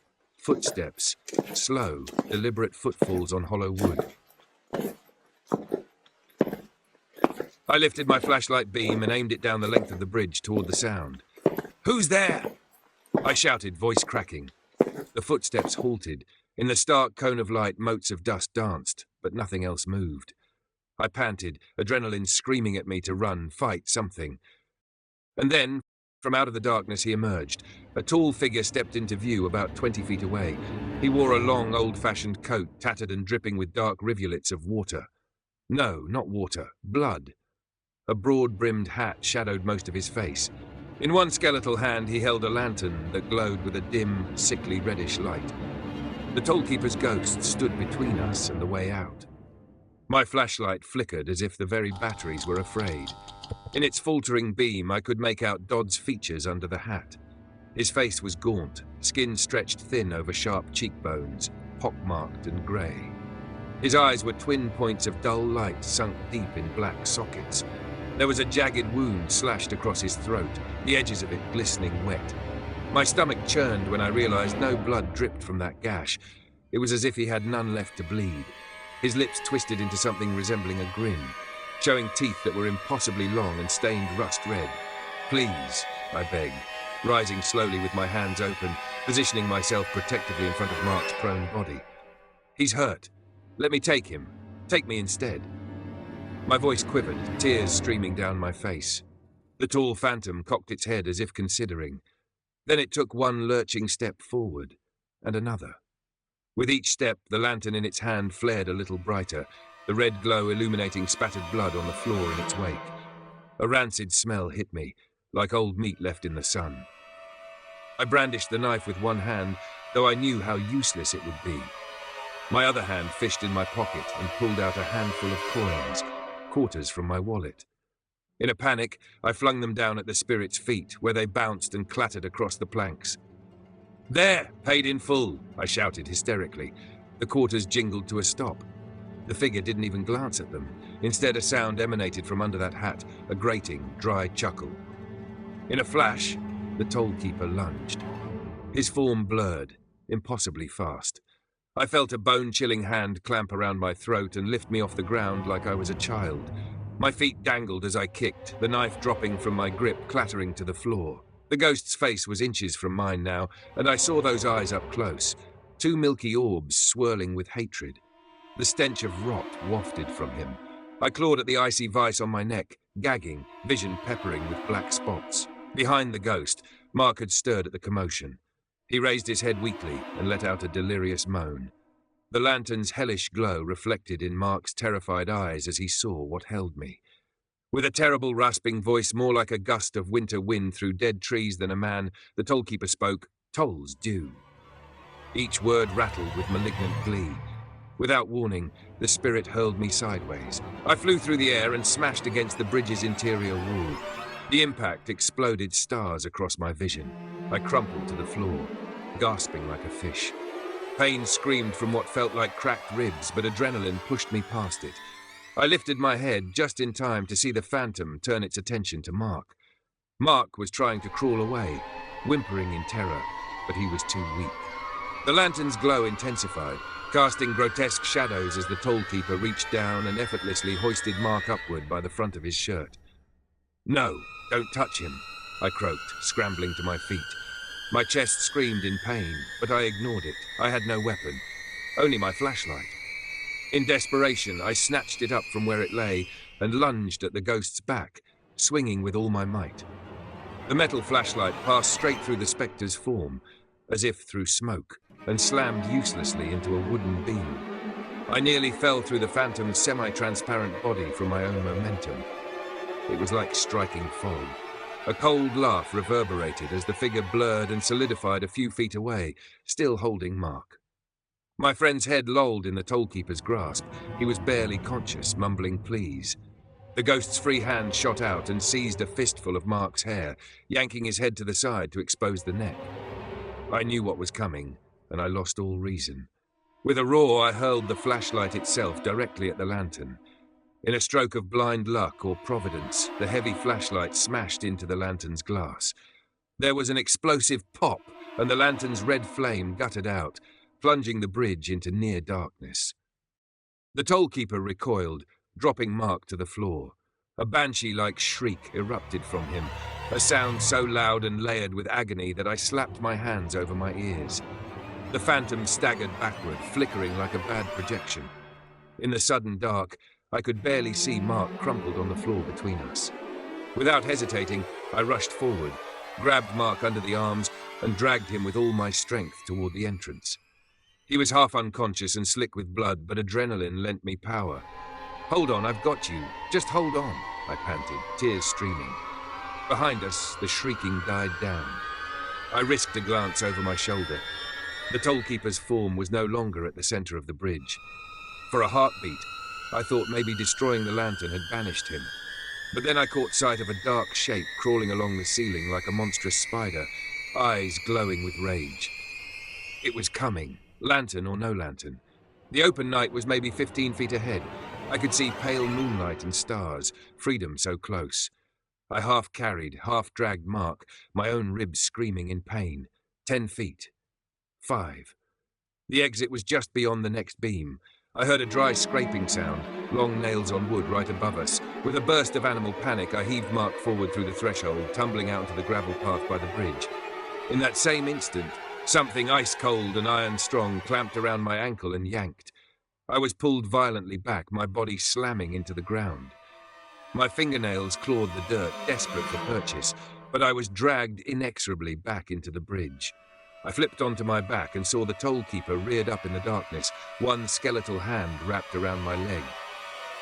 Speaker 2: Footsteps. Slow, deliberate footfalls on hollow wood. I lifted my flashlight beam and aimed it down the length of the bridge toward the sound. "Who's there?" I shouted, voice cracking. The footsteps halted. In the stark cone of light, motes of dust danced, but nothing else moved. I panted, adrenaline screaming at me to run, fight, something. And then, from out of the darkness he emerged. A tall figure stepped into view about 20 feet away. He wore a long, old-fashioned coat, tattered and dripping with dark rivulets of water. No, not water, blood. A broad-brimmed hat shadowed most of his face. In one skeletal hand he held a lantern that glowed with a dim, sickly reddish light. The tollkeeper's ghost stood between us and the way out. My flashlight flickered as if the very batteries were afraid. In its faltering beam I could make out Dodd's features under the hat. His face was gaunt, skin stretched thin over sharp cheekbones, pockmarked and grey. His eyes were twin points of dull light sunk deep in black sockets. There was a jagged wound slashed across his throat, the edges of it glistening wet. My stomach churned when I realized no blood dripped from that gash. It was as if he had none left to bleed. His lips twisted into something resembling a grin, showing teeth that were impossibly long and stained rust red. "Please," I begged, rising slowly with my hands open, positioning myself protectively in front of Mark's prone body. "He's hurt. Let me take him. Take me instead." My voice quivered, tears streaming down my face. The tall phantom cocked its head as if considering. Then it took one lurching step forward, and another. With each step, the lantern in its hand flared a little brighter, the red glow illuminating spattered blood on the floor in its wake. A rancid smell hit me, like old meat left in the sun. I brandished the knife with one hand, though I knew how useless it would be. My other hand fished in my pocket and pulled out a handful of coins, quarters from my wallet. In a panic, I flung them down at the spirit's feet, where they bounced and clattered across the planks. "There, paid in full," I shouted hysterically. The quarters jingled to a stop. The figure didn't even glance at them. Instead, a sound emanated from under that hat, a grating, dry chuckle. In a flash, the tollkeeper lunged. His form blurred, impossibly fast. I felt a bone-chilling hand clamp around my throat and lift me off the ground like I was a child. My feet dangled as I kicked, the knife dropping from my grip, clattering to the floor. The ghost's face was inches from mine now, and I saw those eyes up close, two milky orbs swirling with hatred. The stench of rot wafted from him. I clawed at the icy vice on my neck, gagging, vision peppering with black spots. Behind the ghost, Mark had stirred at the commotion. He raised his head weakly and let out a delirious moan. The lantern's hellish glow reflected in Mark's terrified eyes as he saw what held me. With a terrible rasping voice more like a gust of winter wind through dead trees than a man, the tollkeeper spoke, "Toll's due." Each word rattled with malignant glee. Without warning, the spirit hurled me sideways. I flew through the air and smashed against the bridge's interior wall. The impact exploded stars across my vision. I crumpled to the floor, gasping like a fish. Pain screamed from what felt like cracked ribs, but adrenaline pushed me past it. I lifted my head just in time to see the phantom turn its attention to Mark. Mark was trying to crawl away, whimpering in terror, but he was too weak. The lantern's glow intensified, casting grotesque shadows as the tollkeeper reached down and effortlessly hoisted Mark upward by the front of his shirt. "No, don't touch him," I croaked, scrambling to my feet. My chest screamed in pain, but I ignored it. I had no weapon, only my flashlight. In desperation, I snatched it up from where it lay and lunged at the ghost's back, swinging with all my might. The metal flashlight passed straight through the spectre's form, as if through smoke, and slammed uselessly into a wooden beam. I nearly fell through the phantom's semi-transparent body from my own momentum. It was like striking fog. A cold laugh reverberated as the figure blurred and solidified a few feet away, still holding Mark. My friend's head lolled in the tollkeeper's grasp. He was barely conscious, mumbling pleas. The ghost's free hand shot out and seized a fistful of Mark's hair, yanking his head to the side to expose the neck. I knew what was coming, and I lost all reason. With a roar, I hurled the flashlight itself directly at the lantern. In a stroke of blind luck or providence, the heavy flashlight smashed into the lantern's glass. There was an explosive pop, and the lantern's red flame guttered out, plunging the bridge into near darkness. The tollkeeper recoiled, dropping Mark to the floor. A banshee-like shriek erupted from him, a sound so loud and layered with agony that I slapped my hands over my ears. The phantom staggered backward, flickering like a bad projection. In the sudden dark, I could barely see Mark crumpled on the floor between us. Without hesitating, I rushed forward, grabbed Mark under the arms, and dragged him with all my strength toward the entrance. He was half unconscious and slick with blood, but adrenaline lent me power. "Hold on, I've got you. Just hold on," I panted, tears streaming. Behind us, the shrieking died down. I risked a glance over my shoulder. The tollkeeper's form was no longer at the center of the bridge. For a heartbeat, I thought maybe destroying the lantern had banished him. But then I caught sight of a dark shape crawling along the ceiling like a monstrous spider, eyes glowing with rage. It was coming, lantern or no lantern. The open night was maybe 15 feet ahead. I could see pale moonlight and stars, freedom so close. I half-carried, half-dragged Mark, my own ribs screaming in pain. 10 feet. 5. The exit was just beyond the next beam. I heard a dry scraping sound, long nails on wood right above us. With a burst of animal panic, I heaved Mark forward through the threshold, tumbling out into the gravel path by the bridge. In that same instant, something ice-cold and iron-strong clamped around my ankle and yanked. I was pulled violently back, my body slamming into the ground. My fingernails clawed the dirt, desperate for purchase, but I was dragged inexorably back into the bridge. I flipped onto my back and saw the tollkeeper reared up in the darkness, one skeletal hand wrapped around my leg.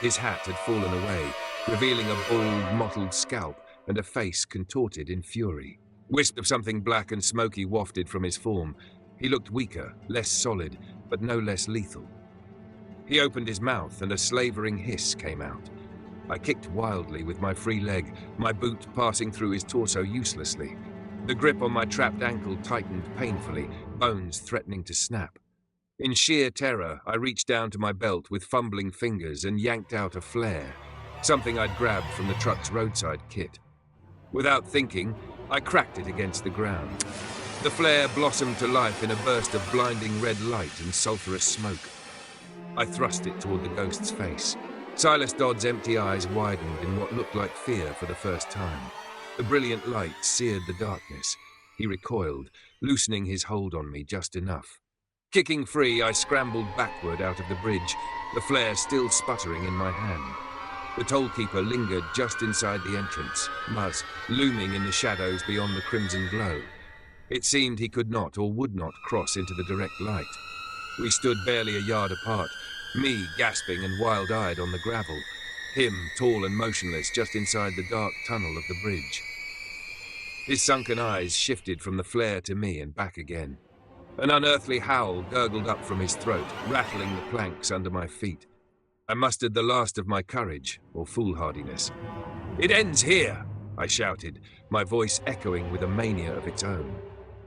Speaker 2: His hat had fallen away, revealing a bald, mottled scalp and a face contorted in fury. Wisp of something black and smoky wafted from his form. He looked weaker, less solid, but no less lethal. He opened his mouth and a slavering hiss came out. I kicked wildly with my free leg, my boot passing through his torso uselessly. The grip on my trapped ankle tightened painfully, bones threatening to snap. In sheer terror, I reached down to my belt with fumbling fingers and yanked out a flare, something I'd grabbed from the truck's roadside kit. Without thinking, I cracked it against the ground. The flare blossomed to life in a burst of blinding red light and sulphurous smoke. I thrust it toward the ghost's face. Silas Dodd's empty eyes widened in what looked like fear for the first time. The brilliant light seared the darkness. He recoiled, loosening his hold on me just enough. Kicking free, I scrambled backward out of the bridge, the flare still sputtering in my hand. The tollkeeper lingered just inside the entrance, Muzz looming in the shadows beyond the crimson glow. It seemed he could not or would not cross into the direct light. We stood barely a yard apart, me gasping and wild-eyed on the gravel, him tall and motionless just inside the dark tunnel of the bridge. His sunken eyes shifted from the flare to me and back again. An unearthly howl gurgled up from his throat, rattling the planks under my feet. I mustered the last of my courage, or foolhardiness. "It ends here!" I shouted, my voice echoing with a mania of its own.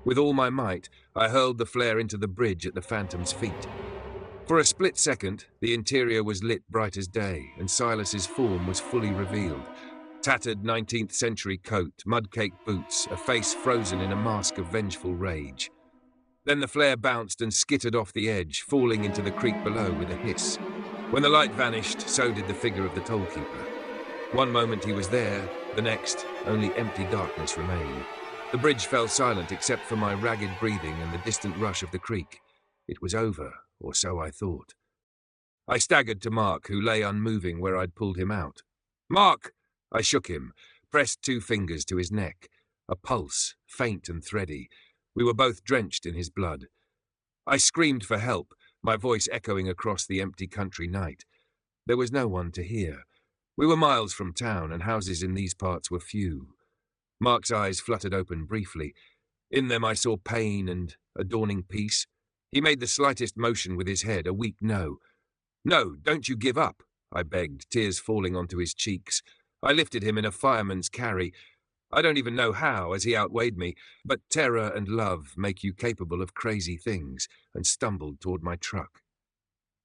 Speaker 2: With all my might, I hurled the flare into the bridge at the phantom's feet. For a split second, the interior was lit bright as day, and Silas's form was fully revealed. Tattered 19th century coat, mud-caked boots, a face frozen in a mask of vengeful rage. Then the flare bounced and skittered off the edge, falling into the creek below with a hiss. When the light vanished, so did the figure of the tollkeeper. One moment he was there, the next, only empty darkness remained. The bridge fell silent except for my ragged breathing and the distant rush of the creek. It was over, or so I thought. I staggered to Mark, who lay unmoving where I'd pulled him out. "Mark!" I shook him, pressed 2 fingers to his neck. A pulse, faint and thready. We were both drenched in his blood. I screamed for help, my voice echoing across the empty country night. There was no one to hear. We were miles from town, and houses in these parts were few. Mark's eyes fluttered open briefly. In them I saw pain and a dawning peace. He made the slightest motion with his head, a weak no. "No, don't you give up," I begged, tears falling onto his cheeks. I lifted him in a fireman's carry. I don't even know how, as he outweighed me, but terror and love make you capable of crazy things, and stumbled toward my truck.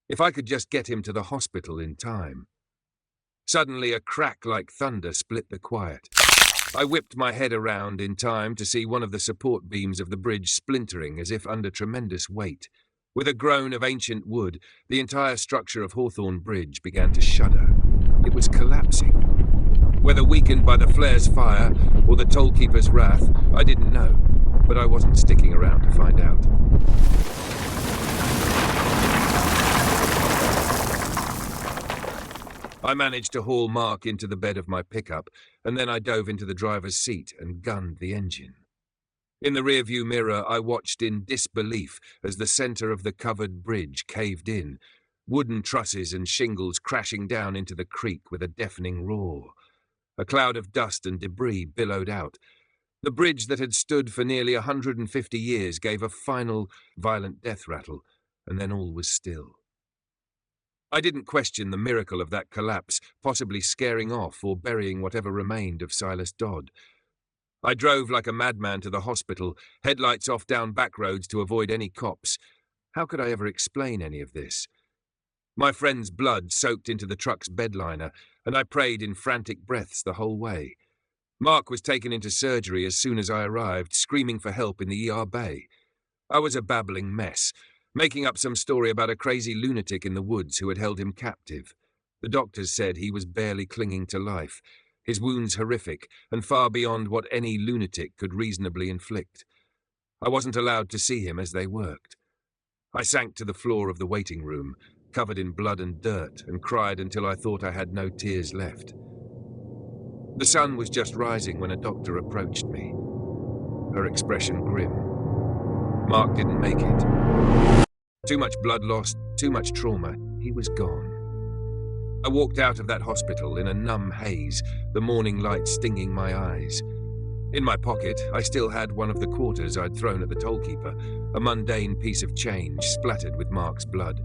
Speaker 2: If I could just get him to the hospital in time. Suddenly a crack like thunder split the quiet. I whipped my head around in time to see one of the support beams of the bridge splintering as if under tremendous weight. With a groan of ancient wood, the entire structure of Hawthorne Bridge began to shudder. It was collapsing. Whether weakened by the flare's fire or the tollkeeper's wrath, I didn't know, but I wasn't sticking around to find out. I managed to haul Mark into the bed of my pickup, and then I dove into the driver's seat and gunned the engine. In the rearview mirror, I watched in disbelief as the center of the covered bridge caved in, wooden trusses and shingles crashing down into the creek with a deafening roar. A cloud of dust and debris billowed out. The bridge that had stood for nearly 150 years gave a final, violent death rattle, and then all was still. I didn't question the miracle of that collapse, possibly scaring off or burying whatever remained of Silas Dodd. I drove like a madman to the hospital, headlights off down back roads to avoid any cops. How could I ever explain any of this? My friend's blood soaked into the truck's bedliner, and I prayed in frantic breaths the whole way. Mark was taken into surgery as soon as I arrived, screaming for help in the ER bay. I was a babbling mess, making up some story about a crazy lunatic in the woods who had held him captive. The doctors said he was barely clinging to life, his wounds horrific and far beyond what any lunatic could reasonably inflict. I wasn't allowed to see him as they worked. I sank to the floor of the waiting room, covered in blood and dirt, and cried until I thought I had no tears left. The sun was just rising when a doctor approached me, her expression grim. Mark didn't make it. Too much blood loss, too much trauma. He was gone. I walked out of that hospital in a numb haze, the morning light stinging my eyes. In my pocket, I still had one of the quarters I'd thrown at the tollkeeper, a mundane piece of change splattered with Mark's blood.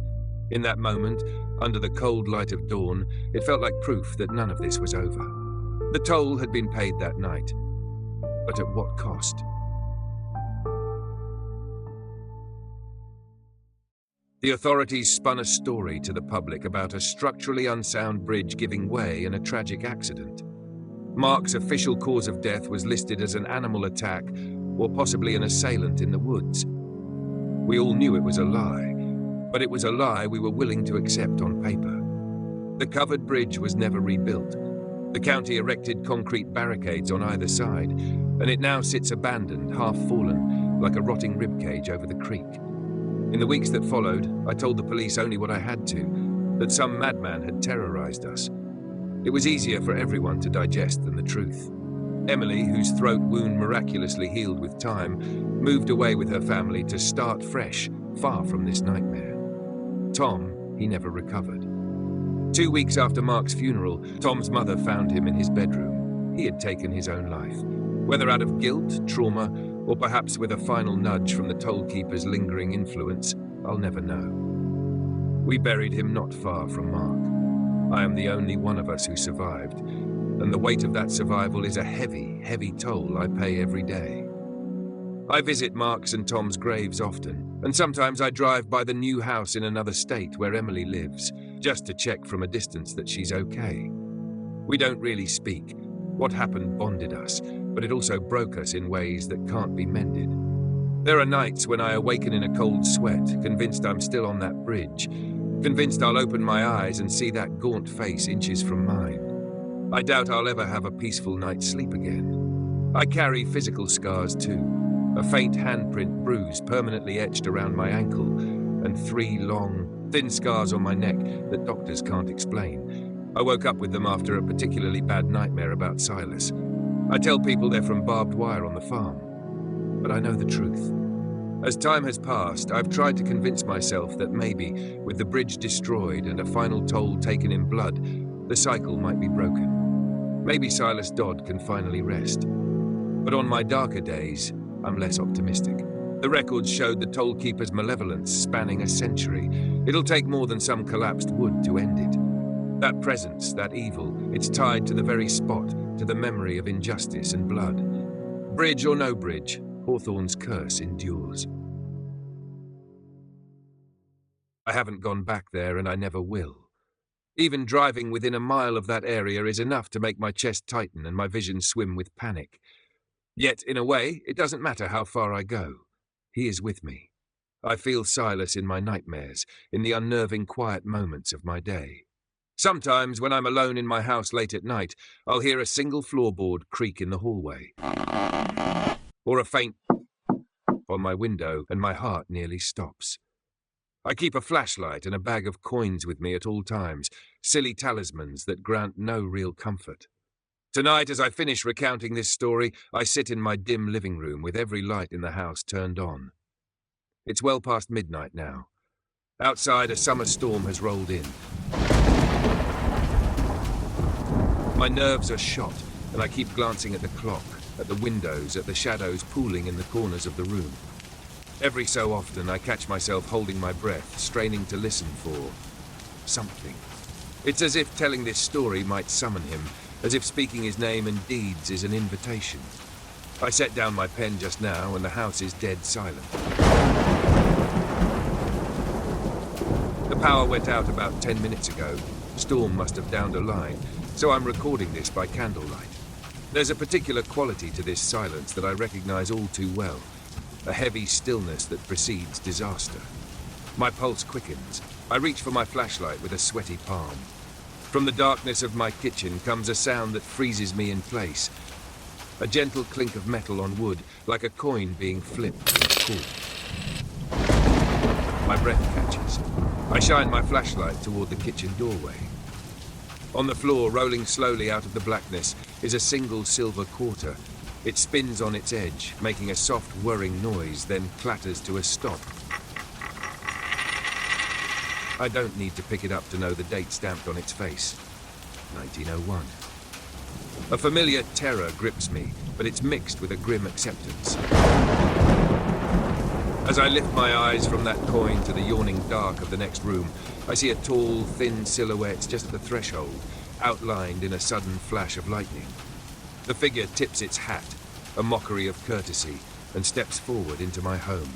Speaker 2: In that moment, under the cold light of dawn, it felt like proof that none of this was over. The toll had been paid that night, but at what cost? The authorities spun a story to the public about a structurally unsound bridge giving way in a tragic accident. Mark's official cause of death was listed as an animal attack or possibly an assailant in the woods. We all knew it was a lie, but it was a lie we were willing to accept on paper. The covered bridge was never rebuilt. The county erected concrete barricades on either side, and it now sits abandoned, half-fallen, like a rotting ribcage over the creek. In the weeks that followed, I told the police only what I had to, that some madman had terrorized us. It was easier for everyone to digest than the truth. Emily, whose throat wound miraculously healed with time, moved away with her family to start fresh, far from this nightmare. Tom, he never recovered. 2 weeks after Mark's funeral, Tom's mother found him in his bedroom. He had taken his own life. Whether out of guilt, trauma, or perhaps with a final nudge from the tollkeeper's lingering influence, I'll never know. We buried him not far from Mark. I am the only one of us who survived, and the weight of that survival is a heavy, heavy toll I pay every day. I visit Mark's and Tom's graves often, and sometimes I drive by the new house in another state where Emily lives, just to check from a distance that she's okay. We don't really speak. What happened bonded us, but it also broke us in ways that can't be mended. There are nights when I awaken in a cold sweat, convinced I'm still on that bridge, convinced I'll open my eyes and see that gaunt face inches from mine. I doubt I'll ever have a peaceful night's sleep again. I carry physical scars too, a faint handprint bruise permanently etched around my ankle, and 3 long, thin scars on my neck that doctors can't explain. I woke up with them after a particularly bad nightmare about Silas. I tell people they're from barbed wire on the farm, but I know the truth. As time has passed, I've tried to convince myself that maybe, with the bridge destroyed and a final toll taken in blood, the cycle might be broken. Maybe Silas Dodd can finally rest. But on my darker days, I'm less optimistic. The records showed the tollkeeper's malevolence spanning a century. It'll take more than some collapsed wood to end it. That presence, that evil, it's tied to the very spot, to the memory of injustice and blood. Bridge or no bridge, Hawthorne's curse endures. I haven't gone back there, and I never will. Even driving within a mile of that area is enough to make my chest tighten and my vision swim with panic. Yet, in a way, it doesn't matter how far I go. He is with me. I feel Silas in my nightmares, in the unnerving quiet moments of my day. Sometimes, when I'm alone in my house late at night, I'll hear a single floorboard creak in the hallway, or a faint on my window, and my heart nearly stops. I keep a flashlight and a bag of coins with me at all times, silly talismans that grant no real comfort. Tonight, as I finish recounting this story, I sit in my dim living room with every light in the house turned on. It's well past midnight now. Outside, a summer storm has rolled in. My nerves are shot, and I keep glancing at the clock, at the windows, at the shadows pooling in the corners of the room. Every so often, I catch myself holding my breath, straining to listen for something. It's as if telling this story might summon him, as if speaking his name and deeds is an invitation. I set down my pen just now, and the house is dead silent. The power went out about 10 minutes ago. Storm must have downed a line, so I'm recording this by candlelight. There's a particular quality to this silence that I recognize all too well, a heavy stillness that precedes disaster. My pulse quickens. I reach for my flashlight with a sweaty palm. From the darkness of my kitchen comes a sound that freezes me in place. A gentle clink of metal on wood, like a coin being flipped in a court. My breath catches. I shine my flashlight toward the kitchen doorway. On the floor, rolling slowly out of the blackness, is a single silver quarter. It spins on its edge, making a soft whirring noise, then clatters to a stop. I don't need to pick it up to know the date stamped on its face. 1901. A familiar terror grips me, but it's mixed with a grim acceptance. As I lift my eyes from that coin to the yawning dark of the next room, I see a tall, thin silhouette just at the threshold, outlined in a sudden flash of lightning. The figure tips its hat, a mockery of courtesy, and steps forward into my home.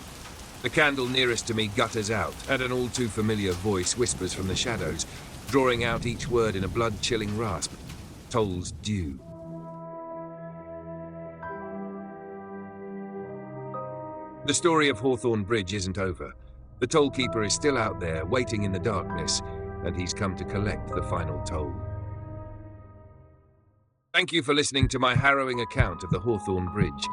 Speaker 2: The candle nearest to me gutters out, and an all-too-familiar voice whispers from the shadows, drawing out each word in a blood-chilling rasp. Toll's due. The story of Hawthorne Bridge isn't over. The tollkeeper is still out there, waiting in the darkness, and he's come to collect the final toll. Thank you for listening to my harrowing account of the Hawthorne Bridge.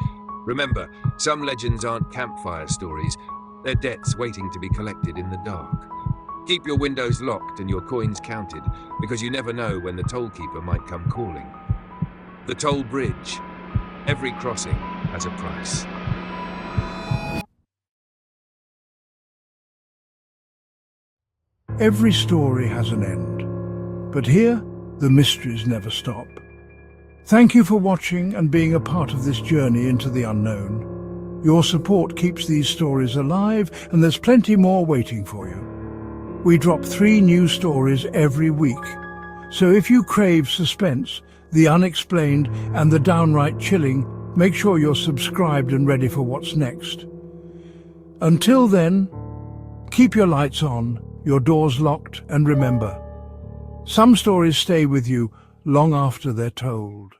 Speaker 2: Remember, some legends aren't campfire stories. They're debts waiting to be collected in the dark. Keep your windows locked and your coins counted, because you never know when the tollkeeper might come calling. The Toll Bridge. Every crossing has a price.
Speaker 1: Every story has an end, but here, the mysteries never stop. Thank you for watching and being a part of this journey into the unknown. Your support keeps these stories alive, and there's plenty more waiting for you. We drop 3 new stories every week, so if you crave suspense, the unexplained, and the downright chilling, make sure you're subscribed and ready for what's next. Until then, keep your lights on, your doors locked, and remember, some stories stay with you long after they're told.